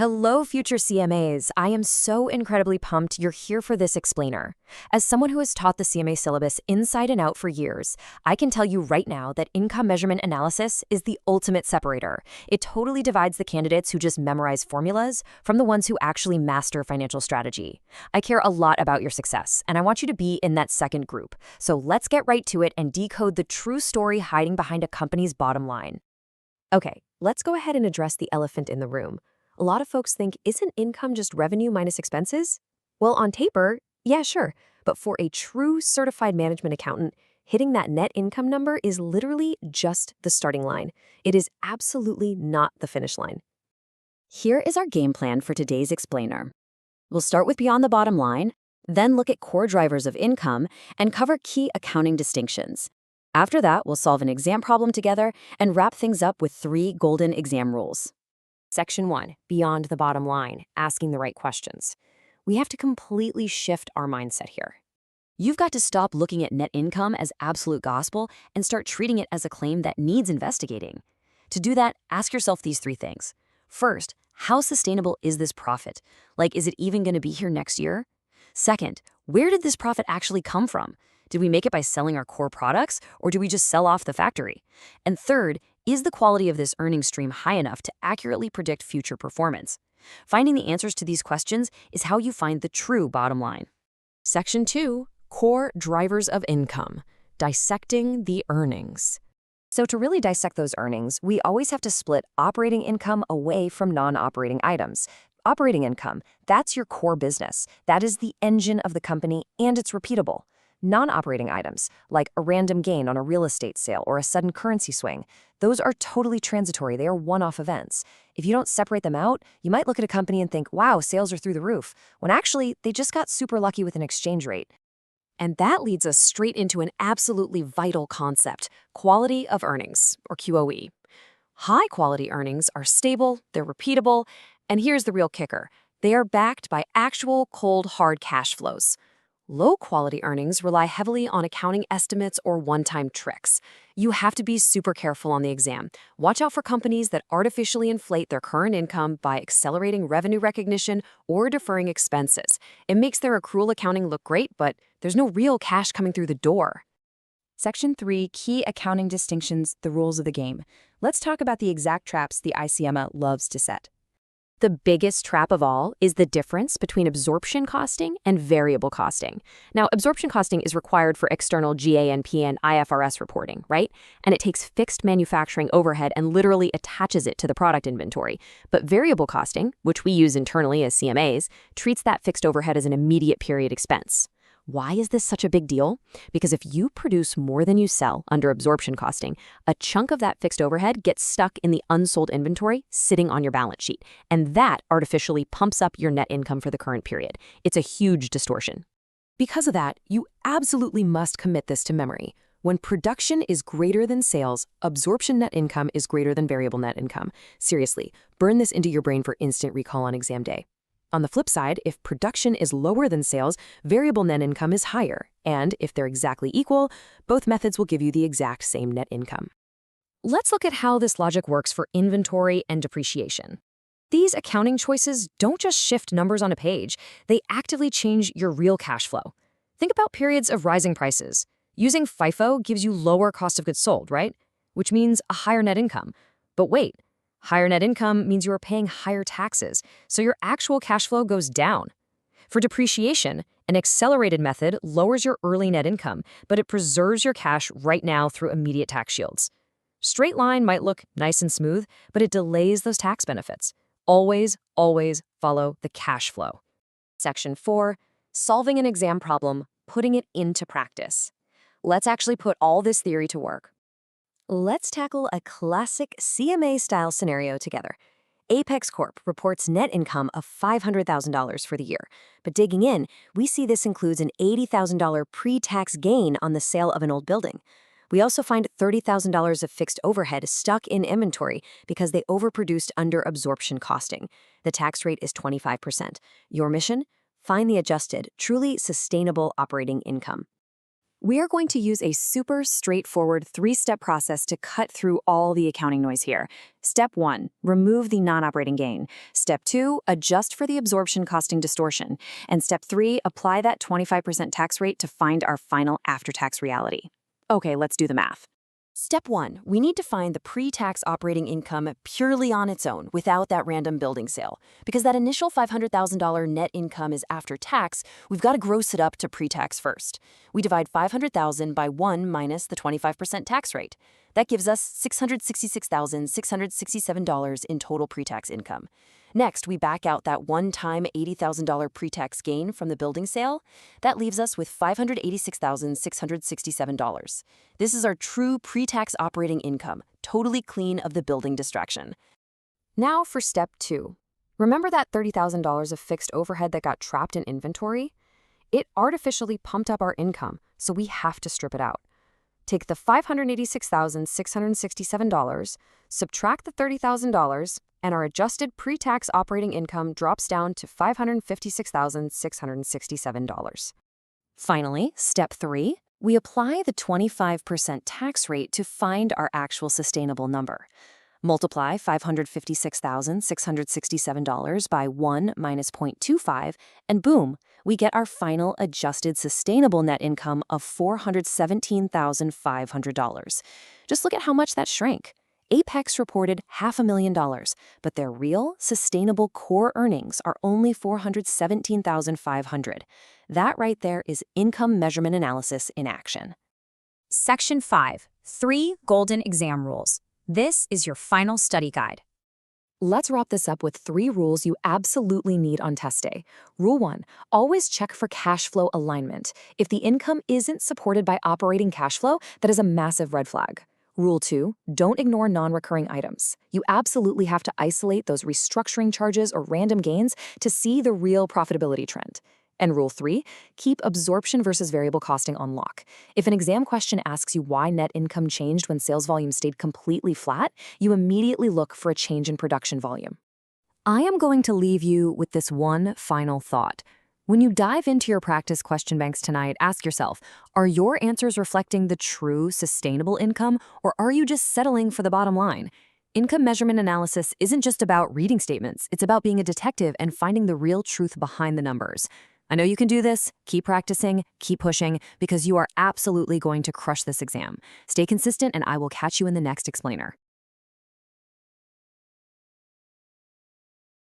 Hello, future CMAs. I am so incredibly pumped you're here for this explainer. As someone who has taught the CMA syllabus inside and out for years, I can tell you right now that income measurement analysis is the ultimate separator. It totally divides the candidates who just memorize formulas from the ones who actually master financial strategy. I care a lot about your success, and I want you to be in that second group. So let's get right to it and decode the true story hiding behind a company's bottom line. Okay, let's go ahead and address the elephant in the room. A lot of folks think, isn't income just revenue minus expenses? Well, on paper, yeah, sure. But for a true certified management accountant, hitting that net income number is literally just the starting line. It is absolutely not the finish line. Here is our game plan for today's explainer. We'll start with beyond the bottom line, then look at core drivers of income, and cover key accounting distinctions. After that, we'll solve an exam problem together and wrap things up with 3 golden exam rules. Section 1, beyond the bottom line, asking the right questions. We have to completely shift our mindset here. You've got to stop looking at net income as absolute gospel and start treating it as a claim that needs investigating. To do that, ask yourself these 3 things. First, how sustainable is this profit? Like, is it even going to be here next year? Second, where did this profit actually come from? Did we make it by selling our core products, or did we just sell off the factory? And third, is the quality of this earning stream high enough to accurately predict future performance? Finding the answers to these questions is how you find the true bottom line. Section 2, core drivers of income, dissecting the earnings. So to really dissect those earnings, we always have to split operating income away from non-operating items. Operating income, that's your core business. That is the engine of the company, and it's repeatable. Non-operating items, like a random gain on a real estate sale or a sudden currency swing, those are totally transitory. They are one-off events. If you don't separate them out, you might look at a company and think, wow, sales are through the roof, when actually they just got super lucky with an exchange rate. And that leads us straight into an absolutely vital concept, quality of earnings, or QOE. High-quality earnings are stable, they're repeatable, and here's the real kicker. They are backed by actual cold, hard cash flows. Low-quality earnings rely heavily on accounting estimates or one-time tricks. You have to be super careful on the exam. Watch out for companies that artificially inflate their current income by accelerating revenue recognition or deferring expenses. It makes their accrual accounting look great, but there's no real cash coming through the door. Section 3, key accounting distinctions, the rules of the game. Let's talk about the exact traps the ICMA loves to set. The biggest trap of all is the difference between absorption costing and variable costing. Now, absorption costing is required for external GAAP and IFRS reporting, right? And it takes fixed manufacturing overhead and literally attaches it to the product inventory. But variable costing, which we use internally as CMAs, treats that fixed overhead as an immediate period expense. Why is this such a big deal? Because if you produce more than you sell under absorption costing, a chunk of that fixed overhead gets stuck in the unsold inventory sitting on your balance sheet, and that artificially pumps up your net income for the current period. It's a huge distortion. Because of that, you absolutely must commit this to memory. When production is greater than sales, absorption net income is greater than variable net income. Seriously, burn this into your brain for instant recall on exam day. On the flip side, if production is lower than sales, variable net income is higher, and if they're exactly equal, both methods will give you the exact same net income. Let's look at how this logic works for inventory and depreciation. These accounting choices don't just shift numbers on a page, they actively change your real cash flow. Think about periods of rising prices. Using FIFO gives you lower cost of goods sold, right? Which means a higher net income. But wait. Higher net income means you are paying higher taxes, so your actual cash flow goes down. For depreciation, an accelerated method lowers your early net income, but it preserves your cash right now through immediate tax shields. Straight line might look nice and smooth, but it delays those tax benefits. Always, always follow the cash flow. Section 4, solving an exam problem, putting it into practice. Let's actually put all this theory to work. Let's tackle a classic CMA-style scenario together. Apex Corp reports net income of $500,000 for the year, but digging in, we see this includes an $80,000 pre-tax gain on the sale of an old building. We also find $30,000 of fixed overhead stuck in inventory because they overproduced under absorption costing. The tax rate is 25%. Your mission? Find the adjusted, truly sustainable operating income. We are going to use a super straightforward 3-step process to cut through all the accounting noise here. Step 1, remove the non-operating gain. Step 2, adjust for the absorption costing distortion. And step 3, apply that 25% tax rate to find our final after-tax reality. Okay, let's do the math. Step 1, we need to find the pre-tax operating income purely on its own without that random building sale. Because that initial $500,000 net income is after tax, we've got to gross it up to pre-tax first. We divide $500,000 by 1 minus the 25% tax rate. That gives us $666,667 in total pre-tax income. Next, we back out that one-time $80,000 pre-tax gain from the building sale. That leaves us with $586,667. This is our true pre-tax operating income, totally clean of the building distraction. Now for step 2. Remember that $30,000 of fixed overhead that got trapped in inventory? It artificially pumped up our income, so we have to strip it out. Take the $586,667, subtract the $30,000, and our adjusted pre-tax operating income drops down to $556,667. Finally, step 3, we apply the 25% tax rate to find our actual sustainable number. Multiply $556,667 by 1 minus 0.25, and boom, we get our final adjusted sustainable net income of $417,500. Just look at how much that shrank. Apex reported $500,000, but their real, sustainable core earnings are only $417,500. That right there is income measurement analysis in action. Section 5, 3 Golden Exam Rules. This is your final study guide. Let's wrap this up with 3 rules you absolutely need on test day. Rule 1, always check for cash flow alignment. If the income isn't supported by operating cash flow, that is a massive red flag. Rule 2, don't ignore non-recurring items. You absolutely have to isolate those restructuring charges or random gains to see the real profitability trend. And Rule 3, keep absorption versus variable costing on lock. If an exam question asks you why net income changed when sales volume stayed completely flat, you immediately look for a change in production volume. I am going to leave you with this one final thought. When you dive into your practice question banks tonight, ask yourself, are your answers reflecting the true sustainable income, or are you just settling for the bottom line? Income measurement analysis isn't just about reading statements. It's about being a detective and finding the real truth behind the numbers. I know you can do this. Keep practicing, keep pushing, because you are absolutely going to crush this exam. Stay consistent, and I will catch you in the next explainer.